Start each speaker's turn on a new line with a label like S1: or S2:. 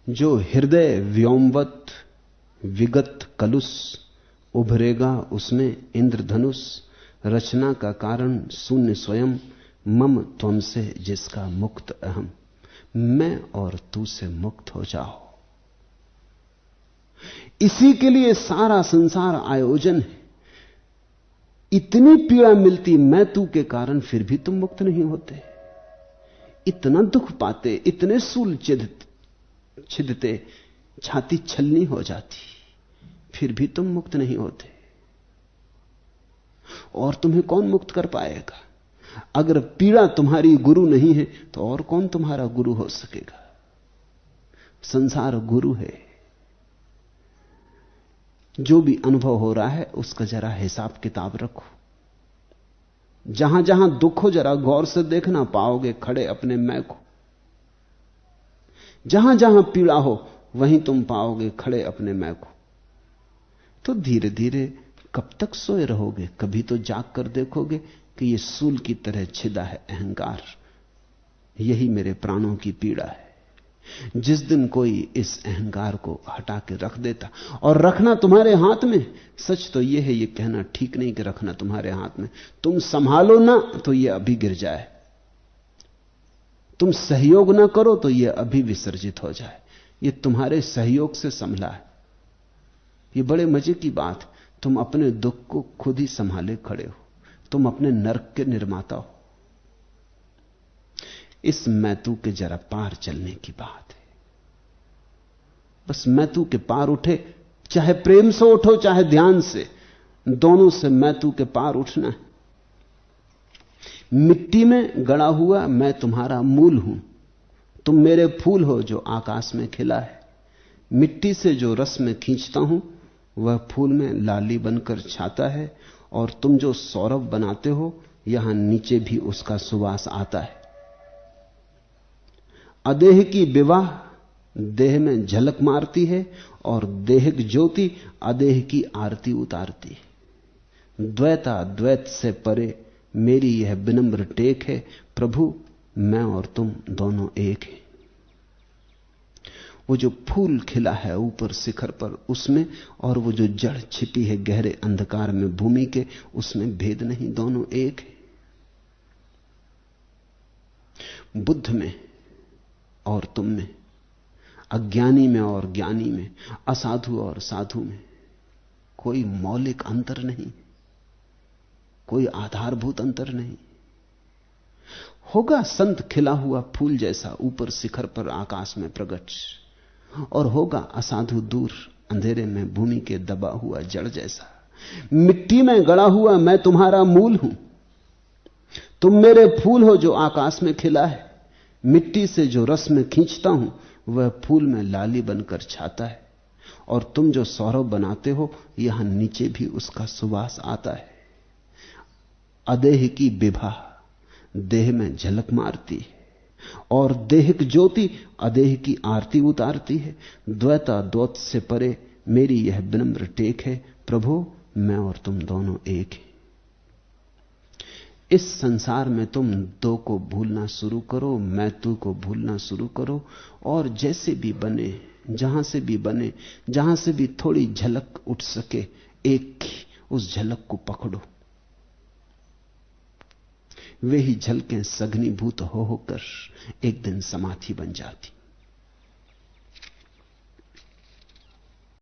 S1: जो हृदय व्योमवत विगत कलुष, उभरेगा उसमें इंद्रधनुष। रचना का कारण शून्य स्वयं, मम त्वम से जिसका मुक्त अहम। मैं और तू से मुक्त हो जाओ। इसी के लिए सारा संसार आयोजन है। इतनी पीड़ा मिलती मैं तू के कारण, फिर भी तुम मुक्त नहीं होते। इतना दुख पाते, इतने सूल छिदते, छाती छलनी हो जाती, फिर भी तुम मुक्त नहीं होते। और तुम्हें कौन मुक्त कर पाएगा? अगर पीड़ा तुम्हारी गुरु नहीं है तो और कौन तुम्हारा गुरु हो सकेगा? संसार गुरु है। जो भी अनुभव हो रहा है उसका जरा हिसाब किताब रखो। जहां जहां दुख हो जरा गौर से देखना, पाओगे खड़े अपने मैं को। जहां जहां पीड़ा हो वहीं तुम पाओगे खड़े अपने मैं को। तो धीरे धीरे कब तक सोए रहोगे? कभी तो जाग कर देखोगे कि यह सूल की तरह छिदा है अहंकार। यही मेरे प्राणों की पीड़ा है। जिस दिन कोई इस अहंकार को हटा के रख देता, और रखना तुम्हारे हाथ में। सच तो यह है, यह कहना ठीक नहीं कि रखना तुम्हारे हाथ में। तुम संभालो ना तो यह अभी गिर जाए, तुम सहयोग ना करो तो यह अभी विसर्जित हो जाए। यह तुम्हारे सहयोग से संभला है। यह बड़े मजे की बात है। तुम अपने दुख को खुद ही संभाले खड़े हो। तुम अपने नरक के निर्माता हो। इस मैतू के जरा पार चलने की बात है। बस मैतू के पार उठे, चाहे प्रेम से उठो चाहे ध्यान से, दोनों से मैतू के पार उठना है। मिट्टी में गड़ा हुआ मैं तुम्हारा मूल हूं। तुम मेरे फूल हो जो आकाश में खिला है। मिट्टी से जो रस में खींचता हूं वह फूल में लाली बनकर छाता है। और तुम जो सौरभ बनाते हो यहां नीचे भी उसका सुवास आता है। अदेह की विवाह देह में झलक मारती है, और देहिक ज्योति अदेह की आरती उतारती है। द्वैता द्वैत से परे मेरी यह विनम्र टेक है। प्रभु मैं और तुम दोनों एक हैं। वो जो फूल खिला है ऊपर शिखर पर उसमें, और वो जो जड़ छिपी है गहरे अंधकार में भूमि के, उसमें भेद नहीं, दोनों एक है। बुद्ध में और तुम में, अज्ञानी में और ज्ञानी में, असाधु और साधु में कोई मौलिक अंतर नहीं, कोई आधारभूत अंतर नहीं। होगा संत खिला हुआ फूल जैसा ऊपर शिखर पर आकाश में प्रकट, और होगा असाधु दूर अंधेरे में भूमि के दबा हुआ जड़ जैसा। मिट्टी में गड़ा हुआ मैं तुम्हारा मूल हूं। तुम मेरे फूल हो जो आकाश में खिला है। मिट्टी से जो रस में खींचता हूं वह फूल में लाली बनकर छाता है। और तुम जो सौरभ बनाते हो यहां नीचे भी उसका सुवास आता है। अदेह की विभा देह में झलक मारती है, और देहिक ज्योति अदेह की आरती उतारती है। द्वैता द्वैत से परे मेरी यह विनम्र टेक है। प्रभु मैं और तुम दोनों एक हैं। इस संसार में तुम दो को भूलना शुरू करो, मैं तू को भूलना शुरू करो, और जैसे भी बने, जहां से भी बने, जहां से भी थोड़ी झलक उठ सके एक की, उस झलक को पकड़ो। वे ही झलकें सघनीभूत हो होकर एक दिन समाधि बन जाती।